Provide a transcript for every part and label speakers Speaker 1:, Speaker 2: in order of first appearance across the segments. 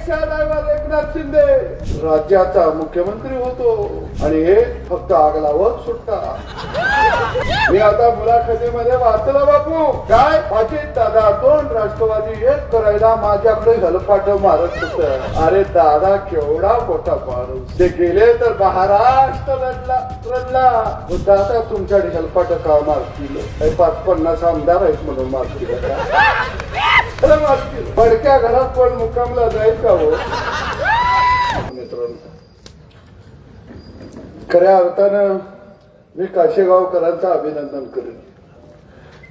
Speaker 1: रिक्षा driver Eknath Shinde राज्याचा मुख्यमंत्री होतो आणि हे फक्त आग लावत सुटता. मी आता मुलाखतीमध्ये वाचलं बापू काय अजित दादा 2 राष्ट्रवादी एक करायला माझ्याकडे हलपाट मारत होत. अरे दादा केवढा मोठा माणूस, ते गेले तर महाराष्ट्र रडला. दादा तुमच्याकडे हलपाट का मारतील? 5-50 आमदार आहेत म्हणून मारतील का? पडक्या घरात पण मुक्कामला जाईल का हो? मित्रांनो, खऱ्या अर्थानं मी काशेगावकरांचं अभिनंदन करेन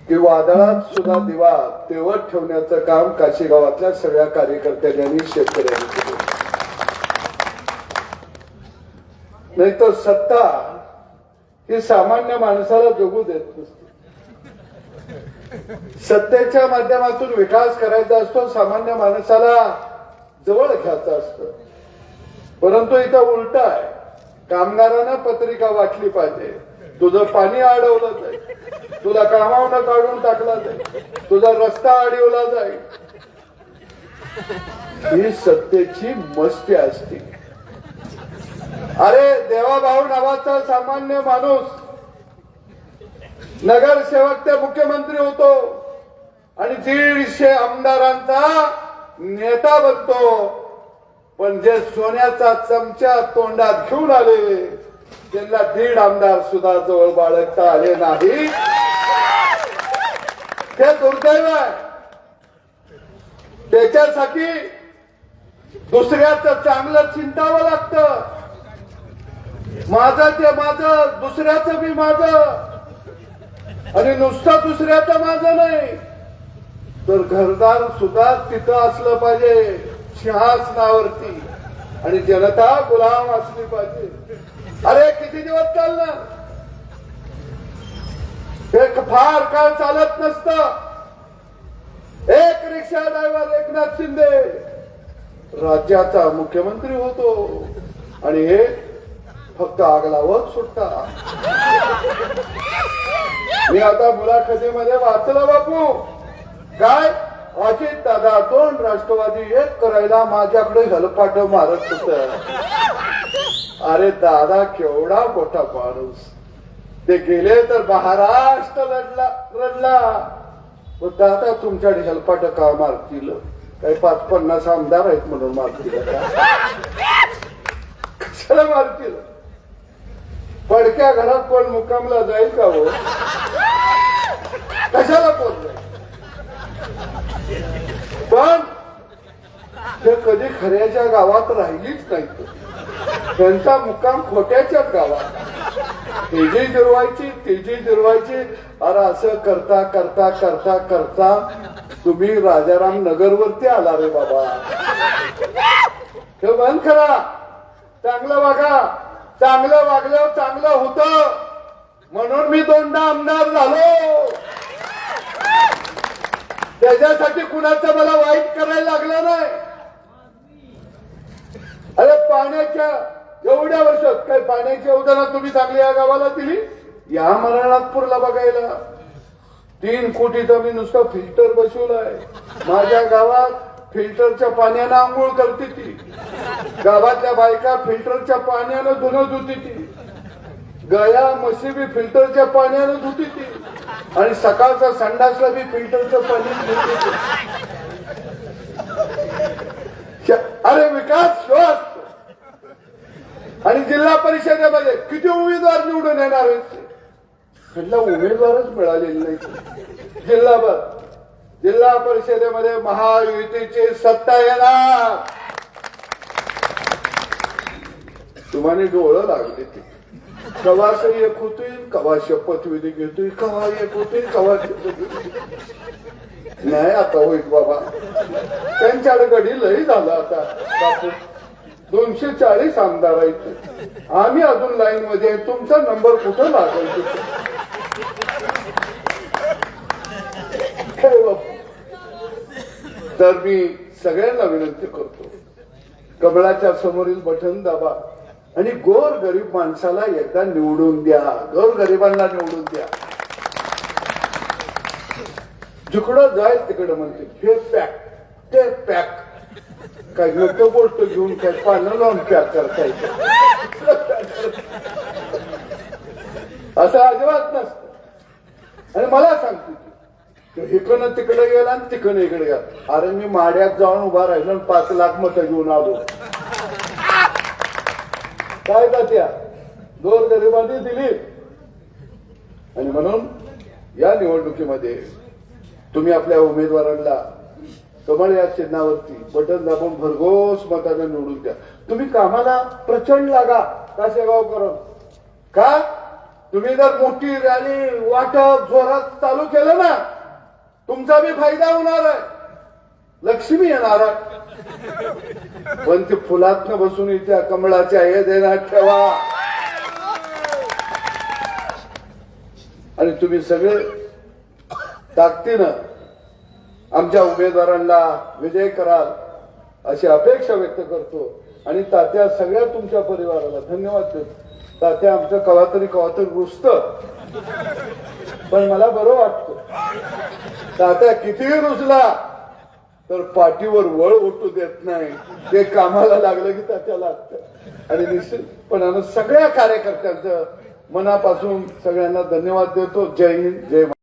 Speaker 1: की वादळात सुद्धा दिवा तेवत ठेवण्याचं काम काशेगावातल्या सगळ्या कार्यकर्त्यांनी आणि शेतकऱ्यांनी केलं. नाही तर सत्ता ही सामान्य माणसाला जगू देत नसते. सत्तेच्या माध्यमातून विकास करायचा असतो, सामान्य माणसाला जवळ घ्यायचं असतं. परंतु इथं उलट आहे. कामगारांना पत्रिका वाटली पाहिजे, तुझं पाणी अडवलं जाईल, तुला कामावनं काढून टाकला जाईल, तुझा रस्ता अडवला जाईल. ही सत्तेची मस्ती असते. अरे देवाभाऊ नावाचा सामान्य माणूस नगरसेवक ते मुख्यमंत्री होतो आणि 150 आमदारांचा नेता बनतो. पण जे सोन्याचा चमचा तोंडात घेऊन आले त्यांना 1.5 आमदार सुद्धा जवळ बाळगता आले नाही. हे दुर्दैव आहे. त्याच्यासाठी दुसऱ्याचं चांगलं चिंतावं लागतं. माझं ते माझं, दुसऱ्याचं बी माझं, आणि नुसतं दुसऱ्याचं माझं नाही तर घरदार सुद्धा तिथं असलं पाहिजे सिंहासनावरती, आणि जनता गुलाम असली पाहिजे. अरे किती दिवस चालणार? हे फार काळ चालत नसतं. एक रिक्षा ड्रायव्हर एकनाथ शिंदे राज्याचा मुख्यमंत्री होतो आणि हे फक्त आग लावत सुटता. मी आता मुलाखतीमध्ये वाचलं बापू काय अजित दादा 2 राष्ट्रवादी एक करायला माझ्याकडे हलपाट मारत होत. अरे दादा केवढा मोठा माणूस, ते गेले तर महाराष्ट्र रडला. दादा तुमच्याकडे हलपाट का मारतील? 5-50 आमदार आहेत म्हणून मारतील का? कशाला मारतील? पडक्या घरात कोण मुक्कामला जाईल का हो? कशाला कोण जाईल? पण ते कधी खऱ्याच्या गावात राहिलीच नाही. त्यांचा मुक्काम खोट्याच्याच गावात. तेजी जिरवायची. अरे असं करता करता करता करता तुम्ही राजाराम नगर वरती आला रे बाबा. हे बंद करा. चांगलं वागा. चांगलं वागल्यावर चांगलं होतं म्हणून मी 2दा आमदार झालो. त्याच्यासाठी कुणाचं मला वाईट करायला लागलं नाही. अरे पाण्याच्या एवढ्या वर्षात काय पाण्याची योजना तुम्ही चांगली या गावाला दिली? या मरणनाथपूरला बघायला 3 कोटीचा मी नुसतं फिल्टर बसवलाय. माझ्या गावात फिल्टरच्या पाण्यानं आंघोळ करते ती. गावातल्या बायका फिल्टरच्या पाण्यानं धुणं धुती ती. गाया म्हशी बी फिल्टरच्या पाण्यानं धुती ती. आणि सकाळचा संडासला बी फिल्टरचं पाणी धुती. अरे विकास शो असतो. आणि जिल्हा परिषदेमध्ये किती उमेदवार निवडून येणार आहेत? त्यांना उमेदवारच मिळालेले नाही. जिल्हा परिषदेमध्ये महायुतीची सत्ता येणार. तुम्हाला डोळं लागले ते. कवा एक होतोय, कवा शपथविधी घेतोय, कवा एक होतोय, कवा नाही. आता होईल बाबा. त्यांच्याकडे गडी लई झालं आता बापू. 240 आमदार आहेत. आम्ही अजून लाईन मध्ये आहे. तुमचा नंबर कुठं लागेल? तर मी सगळ्यांना विनंती करतो, कमळाच्या समोरील बटन दाबा आणि गोर गरीब माणसाला एकदा निवडून द्या. गोर गरिबांना निवडून द्या. जिकडं जाईल तिकडं म्हणते हे पॅक ते पॅक. काय नको गोष्ट घेऊन काय पानं लावून पॅक करतायचं असं अजिबात नसतं. आणि मला सांगतो इकडनं तिकडे गेला आणि तिकडनं इकडे गेला. अरे मी माड्यात जाऊन उभा राहिलो आणि 5 लाख मतं घेऊन आलो. काय तात्या गोरगरिबांनी दिली. आणि म्हणून या निवडणुकीमध्ये तुम्ही आपल्या उमेदवारांना कमळ या चिन्हावरती बटन दाबून भरघोस मताने निवडून द्या. तुम्ही कामाला प्रचंड लागा का शेगाव करून. का तुम्ही जर मोठी रॅली वाटप जोरात चालू केलं ना तुमचा बी फायदा होणार आहे, लक्ष्मी येणार आहे. पण ते फुलातनं बसून इथे कमळाच्या हे देण्यात ठेवा. आणि तुम्ही सगळे ताकदीनं आमच्या उमेदवारांना विजय कराल अशी अपेक्षा व्यक्त करतो. आणि तात्या सगळ्या तुमच्या परिवाराला धन्यवाद देतो. तात्या आमचं कवातरी रुसतं पण मला बरं वाटतं. तात्या कितीही रुसला तर पाठीवर वळ उठू देत नाही. ते कामाला लागलं की तात्या लागतं. आणि निश्चितपणानं सगळ्या कार्यकर्त्यांचं मनापासून सगळ्यांना धन्यवाद देतो. जय हिंद, जय महाराष्ट्र.